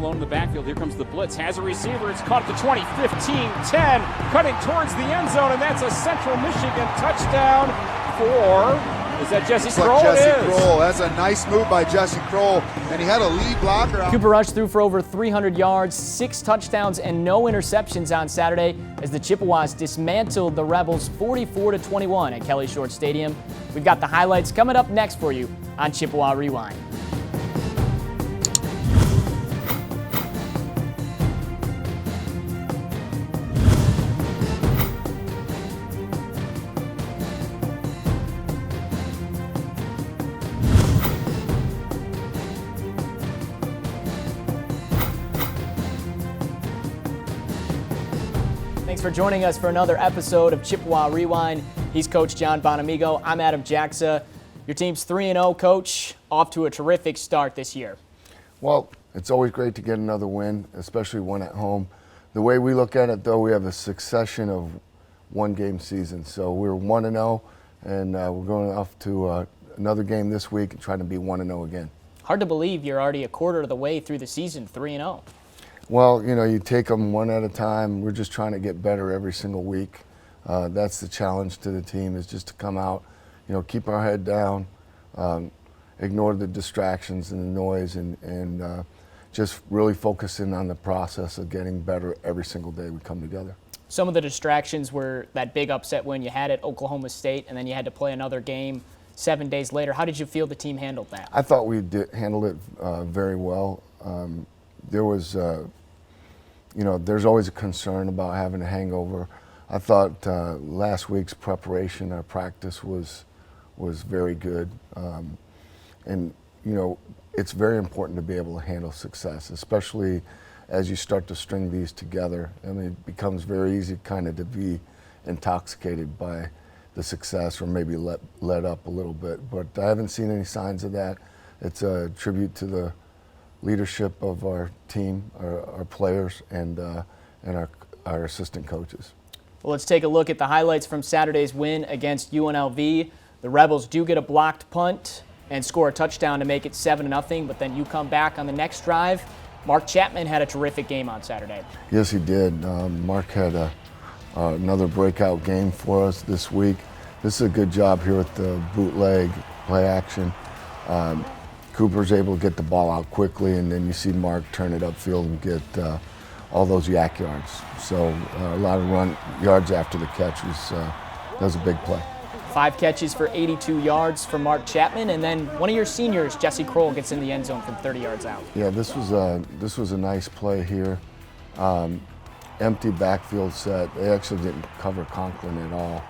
all alone in the backfield. Here comes the blitz. Has a receiver. It's caught at the 20, 15, 10. Cutting towards the end zone, and that's a Central Michigan touchdown for... Is that Jesse Kroll? Jesse Kroll. That's a nice move by Jesse Kroll, and he had a lead blocker. Cooper Rush threw for over 300 yards, 6 touchdowns, and no interceptions on Saturday as the Chippewas dismantled the Rebels 44-21 at Kelly Short Stadium. We've got the highlights coming up next for you on Chippewa Rewind. Thanks for joining us for another episode of Chippewa Rewind. He's Coach John Bonamego. I'm Adam Jacksa. Your team's 3-0, Coach, off to a terrific start this year. Well, it's always great to get another win, especially one at home. The way we look at it, though, we have a succession of one-game seasons. So we're 1-0, and we're going off to another game this week and trying to be 1-0 again. Hard to believe you're already a quarter of the way through the season, 3-0. Well, you know, you take them one at a time. We're just trying to get better every single week. That's the challenge to the team, is just to come out, you know, keep our head down, ignore the distractions and the noise, and just really focus in on the process of getting better every single day we come together. Some of the distractions were that big upset win you had at Oklahoma State, and then you had to play another game 7 days later. How did you feel the team handled that? I thought we handled it very well. There was, you know, there's always a concern about having a hangover. I thought last week's preparation, our practice was very good. And, you know, it's very important to be able to handle success, especially as you start to string these together. I mean, it becomes very easy kind of to be intoxicated by the success or maybe let up a little bit. But I haven't seen any signs of that. It's a tribute to the leadership of our team, our players, and our assistant coaches. Well, let's take a look at the highlights from Saturday's win against UNLV. The Rebels do get a blocked punt and score a touchdown to make it 7-0, but then you come back on the next drive. Mark Chapman had a terrific game on Saturday. Yes, he did. Mark had another breakout game for us this week. This is a good job here with the bootleg play action. Cooper's able to get the ball out quickly, and then you see Mark turn it upfield and get all those yak yards. So a lot of run yards after the catch that was a big play. 5 catches for 82 yards for Mark Chapman, and then one of your seniors, Jesse Kroll, gets in the end zone from 30 yards out. Yeah, this was a nice play here. Empty backfield set. They actually didn't cover Conklin at all.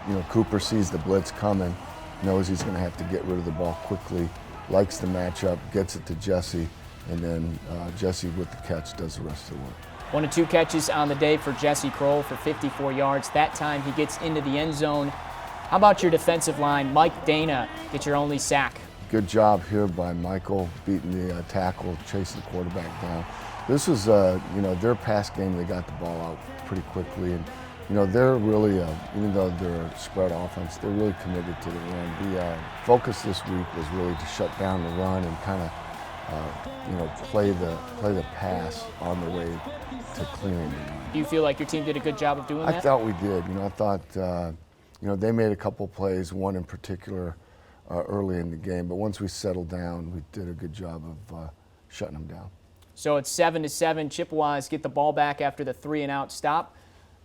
You know, Cooper sees the blitz coming, knows he's going to have to get rid of the ball quickly, likes the matchup, gets it to Jesse, and then Jesse with the catch does the rest of the work. 1 of 2 catches on the day for Jesse Kroll for 54 yards. That time he gets into the end zone. How about your defensive line? Mike Dana gets your only sack. Good job here by Michael, beating the tackle, chasing the quarterback down. This was, you know, their pass game. They got the ball out pretty quickly, and you know, they're really, even though they're a spread offense, they're really committed to the run. The focus this week was really to shut down the run and kind of, you know, play the pass on the way to clearing the run. Do you feel like your team did a good job of doing that? I thought we did. You know, I thought, you know, they made a couple plays, one in particular early in the game, but once we settled down, we did a good job of shutting them down. So it's 7-7. Chippewas get the ball back after the 3-and-out stop.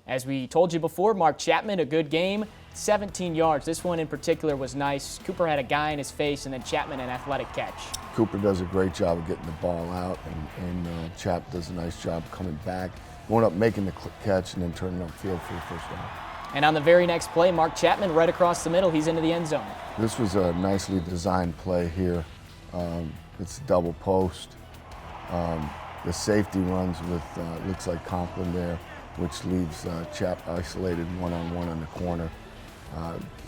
As we told you before, Mark Chapman, a good game, 17 yards. This one in particular was nice. Cooper had a guy in his face, and then Chapman an athletic catch. Cooper does a great job of getting the ball out, and Chap does a nice job coming back, going up, making the catch, and then turning upfield for the first down. And on the very next play, Mark Chapman right across the middle. He's into the end zone. This was a nicely designed play here. It's a double post. The safety runs with, looks like Conklin there, which leaves Chap isolated one-on-one on the corner.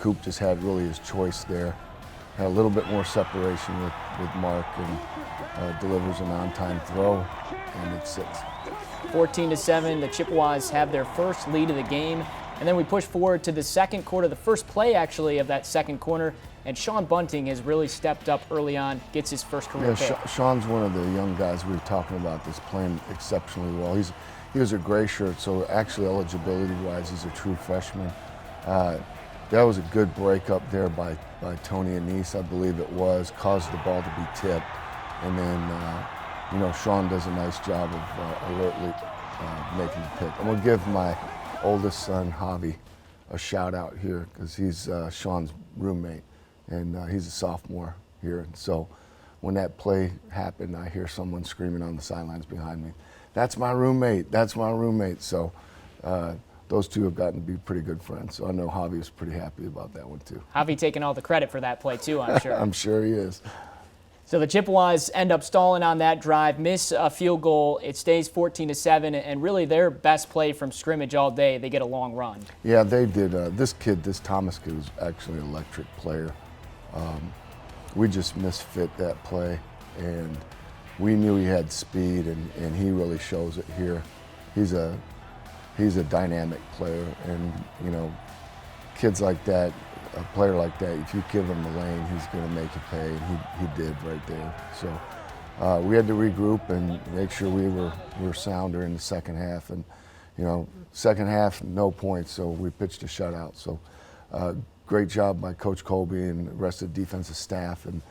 Coop just had really his choice there. Had a little bit more separation with Mark, and delivers an on-time throw, and it's 6. 14-7, the Chippewas have their first lead of the game. And then we push forward to the second quarter, the first play actually of that second quarter, and Sean Bunting has really stepped up early on, gets his first career pick. Sean's one of the young guys we were talking about that's playing exceptionally well. He was a gray shirt, so actually eligibility-wise, he's a true freshman. That was a good break up there by Tony Anise, I believe it was, caused the ball to be tipped. And then, Sean does a nice job of alertly making the pick. I'm going to give my oldest son, Javi, a shout out here because he's Sean's roommate, and he's a sophomore here. And so when that play happened, I hear someone screaming on the sidelines behind me, "That's my roommate, that's my roommate." So those two have gotten to be pretty good friends. So I know Javi was pretty happy about that one too. Javi taking all the credit for that play too, I'm sure. I'm sure he is. So the Chippewas end up stalling on that drive, miss a field goal. It stays 14-7, and really their best play from scrimmage all day. They get a long run. Yeah, they did. This Thomas kid was actually an electric player. We just misfit that play, and we knew he had speed, and he really shows it here. He's a dynamic player, and kids like that, a player like that, if you give him the lane, he's going to make you pay, and he did right there. So we had to regroup and make sure we were sounder in the second half, and second half no points, so we pitched a shutout. So great job by Coach Colby and the rest of the defensive staff and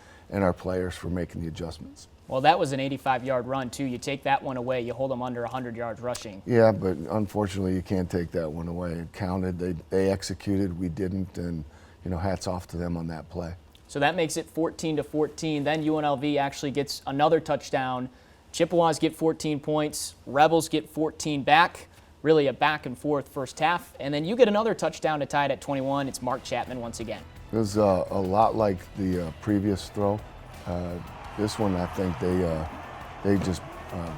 our players for making the adjustments. Well, that was an 85-yard run, too. You take that one away, you hold them under 100 yards rushing. Yeah, but unfortunately, you can't take that one away. It counted. They executed. We didn't, and hats off to them on that play. So that makes it 14-14. Then UNLV actually gets another touchdown. Chippewas get 14 points. Rebels get 14 back. Really a back-and-forth first half. And then you get another touchdown to tie it at 21. It's Mark Chapman once again. It was a lot like the previous throw. This one, I think they just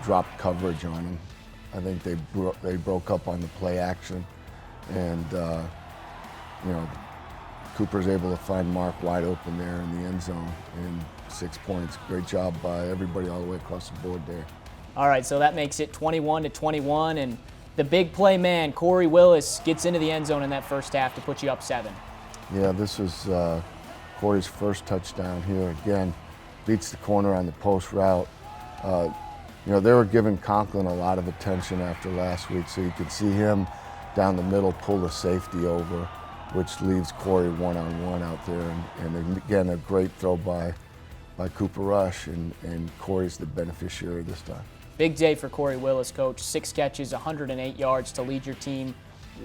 dropped coverage on him. I think they broke up on the play action, and Cooper's able to find Mark wide open there in the end zone, and 6 points. Great job by everybody all the way across the board there. All right, so that makes it 21-21, and the big play man, Corey Willis, gets into the end zone in that first half to put you up 7. Yeah, this was Corey's first touchdown here. Again, beats the corner on the post route. They were giving Conklin a lot of attention after last week, so you could see him down the middle pull the safety over, which leaves Corey one-on-one out there. And again, a great throw by Cooper Rush, and Corey's the beneficiary this time. Big day for Corey Willis, Coach. 6 catches, 108 yards to lead your team.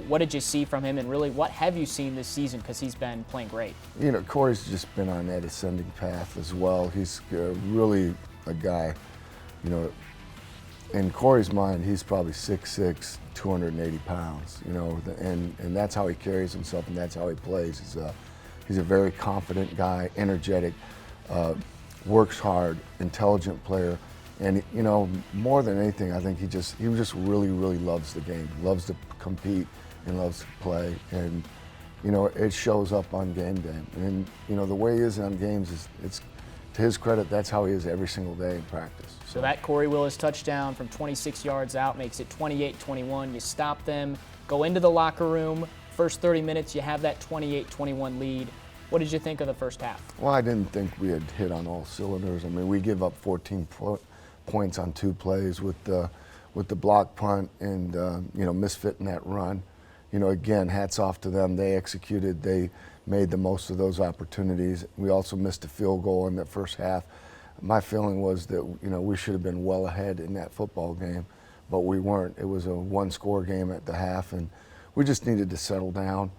What did you see from him, and really what have you seen this season, because he's been playing great? Corey's just been on that ascending path as well. He's really a guy, in Corey's mind, he's probably 6'6", 280 pounds, and that's how he carries himself, and that's how he plays. He's a very confident guy, energetic, works hard, intelligent player. And more than anything, I think he just really, really loves the game, loves to compete and loves to play, and it shows up on game day. And the way he is on games it's to his credit, that's how he is every single day in practice. So that Corey Willis touchdown from 26 yards out makes it 28-21. You stop them, go into the locker room. First 30 minutes, you have that 28-21 lead. What did you think of the first half? Well, I didn't think we had hit on all cylinders. I mean, we give up 14 points on 2 plays with the block punt and misfitting that run. Again, hats off to them. They executed. They made the most of those opportunities. We also missed a field goal in that first half. My feeling was that we should have been well ahead in that football game, but we weren't. It was a 1-score game at the half, and we just needed to settle down.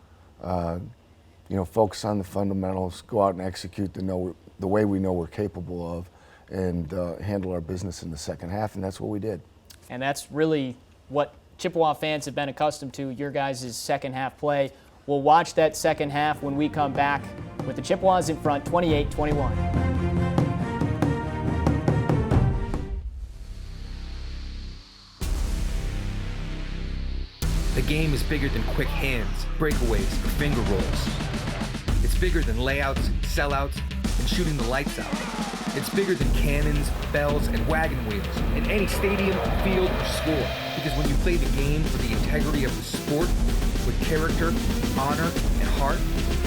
Focus on the fundamentals, go out and execute the way we know we're capable of, and handle our business in the second half, and that's what we did. And that's really what Chippewa fans have been accustomed to, your guys' second half play. We'll watch that second half when we come back with the Chippewas in front, 28-21. The game is bigger than quick hands, breakaways, or finger rolls. It's bigger than layouts, sellouts, and shooting the lights out. It's bigger than cannons, bells, and wagon wheels in any stadium, field, or score. Because when you play the game for the integrity of the sport, with character, honor, and heart,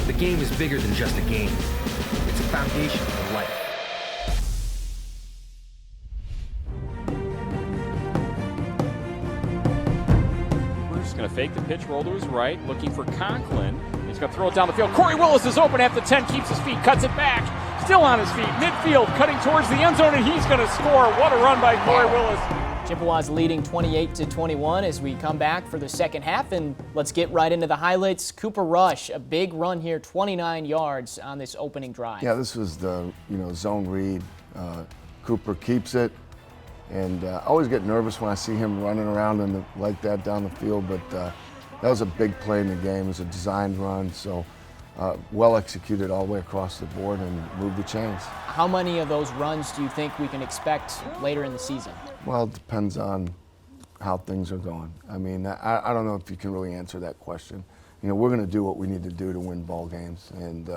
the game is bigger than just a game. It's a foundation for life. Going to fake the pitch, roll to his right, looking for Conklin. He's going to throw it down the field. Corey Willis is open at the 10, keeps his feet, cuts it back. Still on his feet, midfield, cutting towards the end zone, and he's going to score. What a run by Corey Willis. Chippewa's leading 28-21 as we come back for the second half, and let's get right into the highlights. Cooper Rush, a big run here, 29 yards on this opening drive. Yeah, this was the zone read. Cooper keeps it. And I always get nervous when I see him running around like that down the field, but that was a big play in the game. It was a designed run, so well executed all the way across the board and moved the chains. How many of those runs do you think we can expect later in the season? Well, it depends on how things are going. I mean, I don't know if you can really answer that question. We're going to do what we need to do to win ball games, and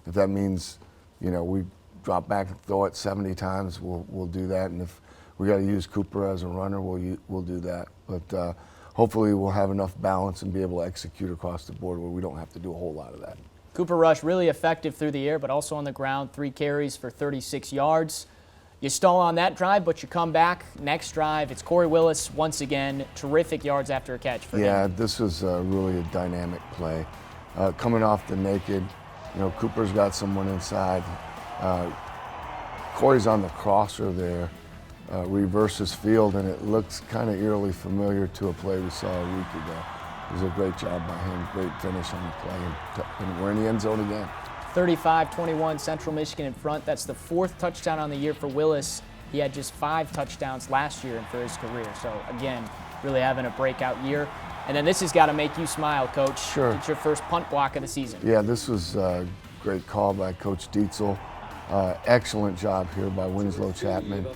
if that means, we drop back and throw it 70 times, we'll do that, and if we got to use Cooper as a runner, we'll do that. But hopefully we'll have enough balance and be able to execute across the board where we don't have to do a whole lot of that. Cooper Rush really effective through the air, but also on the ground, 3 carries for 36 yards. You stall on that drive, but you come back. Next drive, it's Corey Willis once again. Terrific yards after a catch for him. Yeah, this was really a dynamic play. Coming off the naked, Cooper's got someone inside. Corey's on the crosser there. Reverses field, and it looks kind of eerily familiar to a play we saw a week ago. It was a great job by him, great finish on the play, and we're in the end zone again. 35-21, Central Michigan in front. That's the 4th touchdown on the year for Willis. He had just 5 touchdowns last year for his career, so again, really having a breakout year. And then this has got to make you smile, Coach. Sure. It's your first punt block of the season. Yeah, this was a great call by Coach Dietzel. Excellent job here by Winslow Chapman.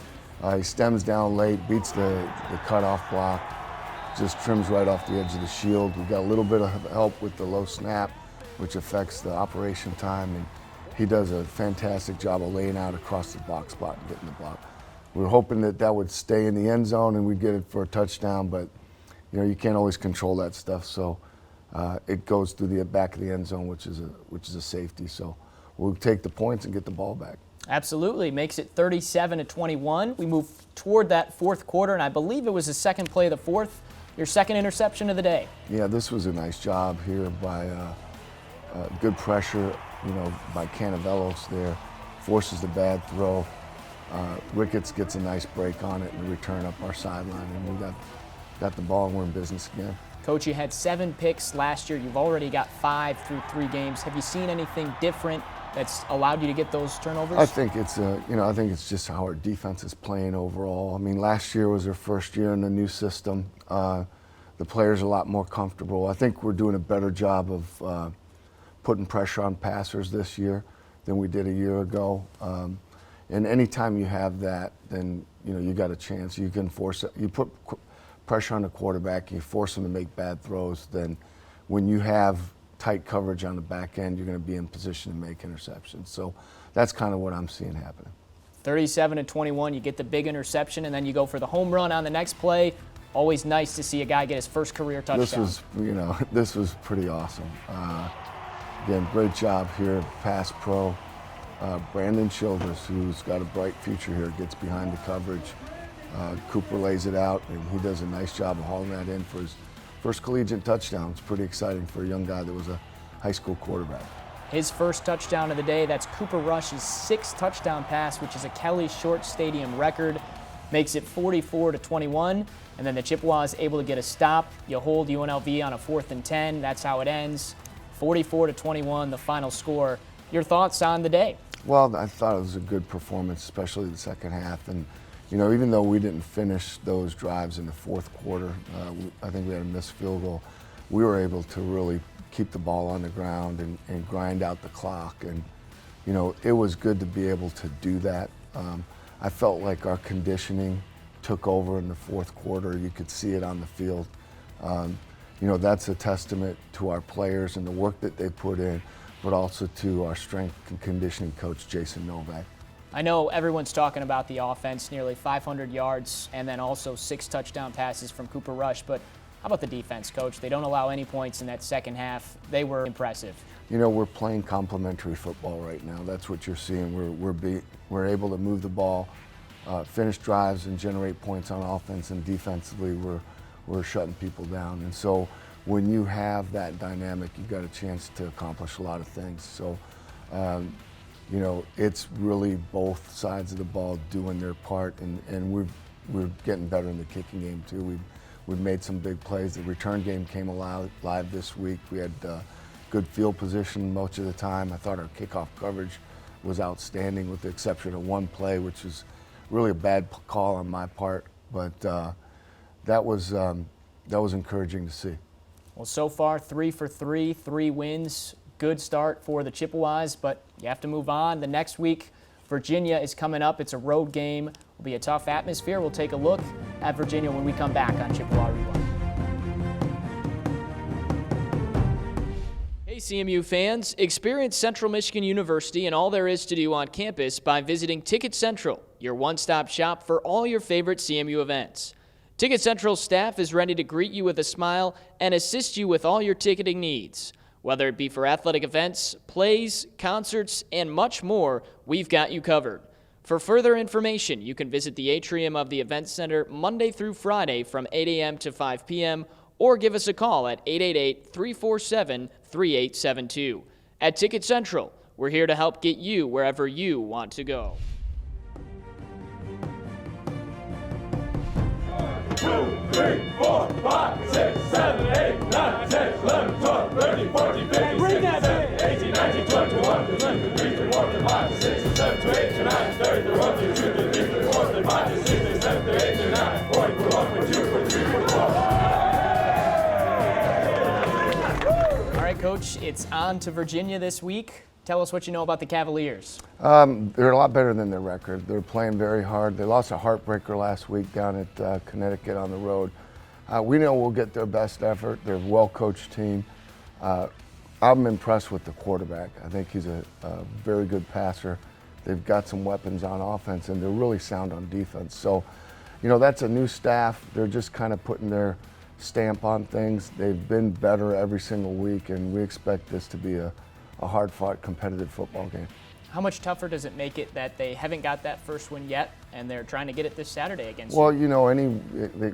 He stems down late, beats the cutoff block, just trims right off the edge of the shield. We got a little bit of help with the low snap, which affects the operation time, and he does a fantastic job of laying out across the box spot and getting the block. We were hoping that would stay in the end zone and we'd get it for a touchdown, but you can't always control that stuff, so it goes through the back of the end zone, which is a safety. So we'll take the points and get the ball back. Absolutely. Makes it 37-21. We move toward that 4th quarter, and I believe it was the second play of the 4th, your second interception of the day. Yeah, this was a nice job here by good pressure, by Canavelos there. Forces the bad throw. Ricketts gets a nice break on it and return up our sideline, and we got the ball and we're in business again. Coach, you had 7 picks last year. You've already got 5 through 3 games. Have you seen anything different that's allowed you to get those turnovers? I think it's I think it's just how our defense is playing overall. I mean, last year was our first year in the new system. The players are a lot more comfortable. I think we're doing a better job of putting pressure on passers this year than we did a year ago. And anytime you have that, then you got a chance. You can force it. You put pressure on the quarterback, you force him to make bad throws. Then, when you have tight coverage on the back end, you're going to be in position to make interceptions. So that's kind of what I'm seeing happening. 37-21, you get the big interception, and then you go for the home run on the next play. Always nice to see a guy get his first career touchdown. This was pretty awesome. Again, great job here, pass pro. Brandon Childress, who's got a bright future here, gets behind the coverage. Cooper lays it out, and he does a nice job of hauling that in for his first collegiate touchdown. It's pretty exciting for a young guy that was a high school quarterback. His first touchdown of the day, that's Cooper Rush's 6th touchdown pass, which is a Kelly Short Stadium record. Makes it 44-21, and then the Chippewas able to get a stop. You hold UNLV on a 4th and 10. That's how it ends. 44-21, the final score. Your thoughts on the day? Well, I thought it was a good performance, especially the second half. And even though we didn't finish those drives in the 4th quarter, I think we had a missed field goal, we were able to really keep the ball on the ground and grind out the clock. And, it was good to be able to do that. I felt like our conditioning took over in the 4th quarter. You could see it on the field., that's a testament to our players and the work that they put in, but also the fact that we were able to keep the ball on the ground and grind out the clock. And, it was good to be able to do that. I felt like our conditioning took over in the 4th quarter. You could see it on the field. that's a testament to our players and the work that they put in, but also the fact that we were able to keep the ball on the ground and grind out the clock. And, that's a testament to our players and the work that they put in, but also to our strength and conditioning coach, Jason Novak. I know everyone's talking about the offense, nearly 500 yards, and then also 6 touchdown passes from Cooper Rush, but how about the defense, Coach? They don't allow any points in that second half. They were impressive. You know, we're playing complementary football right now. That's what you're seeing. We're able to move the ball, finish drives, and generate points on offense, and defensively we're shutting people down. And so when you have that dynamic, you've got a chance to accomplish a lot of things. So, you know, it's really both sides of the ball doing their part, and we're getting better in the kicking game too. We've made some big plays. The return game came live this week. We had good field position most of the time. I thought our kickoff coverage was outstanding, with the exception of one play, which was really a bad call on my part. But that was encouraging to see. Well, so far, 3 for 3, 3 wins. Good start for the Chippewas, but you have to move on. The next week, Virginia is coming up. It's a road game. It'll be a tough atmosphere. We'll take a look at Virginia when we come back on Chippewa Rewind. Hey CMU fans, experience Central Michigan University and all there is to do on campus by visiting Ticket Central, your one-stop shop for all your favorite CMU events. Ticket Central staff is ready to greet you with a smile and assist you with all your ticketing needs. Whether it be for athletic events, plays, concerts, and much more, we've got you covered. For further information, you can visit the atrium of the Event Center Monday through Friday from 8 a.m. to 5 p.m. or give us a call at 888-347-3872. At Ticket Central, we're here to help get you wherever you want to go. 2, 3, 4, 5, 6, 7, 8, 9, 10, 11, 12, 13, 14, 15, 16, 17, 18, 19, 20, 21, 22, 23, 24, 25, 26, 27, 28, 29, 30, 31, 32, 33, 34, 35, 36, 37, 38, 39, 40, 41, 42, 43, 44. All right, Coach, it's on to Virginia this week. Tell us what you know about the Cavaliers. They're a lot better than their record. They're playing very hard. They lost a heartbreaker last week down at Connecticut on the road. We know we'll get their best effort. They're a well-coached team. I'm impressed with the quarterback. I think he's a very good passer. They've got some weapons on offense, and they're really sound on defense. So, you know, that's a new staff. They're just kind of putting their stamp on things. They've been better every single week, and we expect this to be a hard-fought, competitive football game. How much tougher does it make it that they haven't got that first win yet, and they're trying to get it this Saturday against Well, you? you know,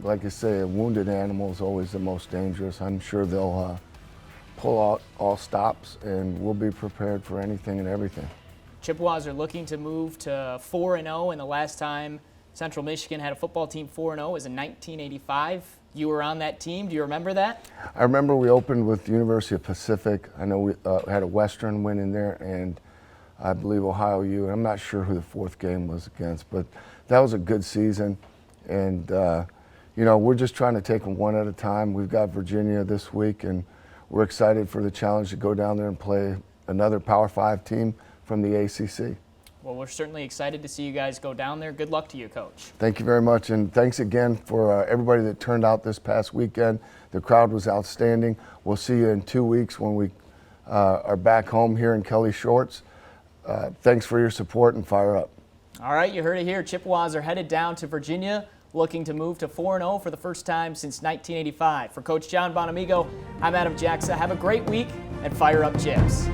like you say, a wounded animal is always the most dangerous. I'm sure they'll pull out all stops, and we'll be prepared for anything and everything. Chippewas are looking to move to 4-0, and the last time Central Michigan had a football team 4-0 was in 1985. You were on that team. Do you remember that? I remember we opened with the University of Pacific. I know we had a Western win in there, and I believe Ohio U. And I'm not sure who the fourth game was against, but that was a good season. And, you know, we're just trying to take them one at a time. We've got Virginia this week, and we're excited for the challenge to go down there and play another Power 5 team from the ACC. Well, we're certainly excited to see you guys go down there. Good luck to you, Coach. Thank you very much, and thanks again for everybody that turned out this past weekend. The crowd was outstanding. We'll see you in 2 weeks when we are back home here in Kelly Shorts. Thanks for your support, and fire up. All right, you heard it here. Chippewas are headed down to Virginia, looking to move to 4-0 for the first time since 1985. For Coach John Bonamego, I'm Adam Jackson. Have a great week, and fire up, Chips.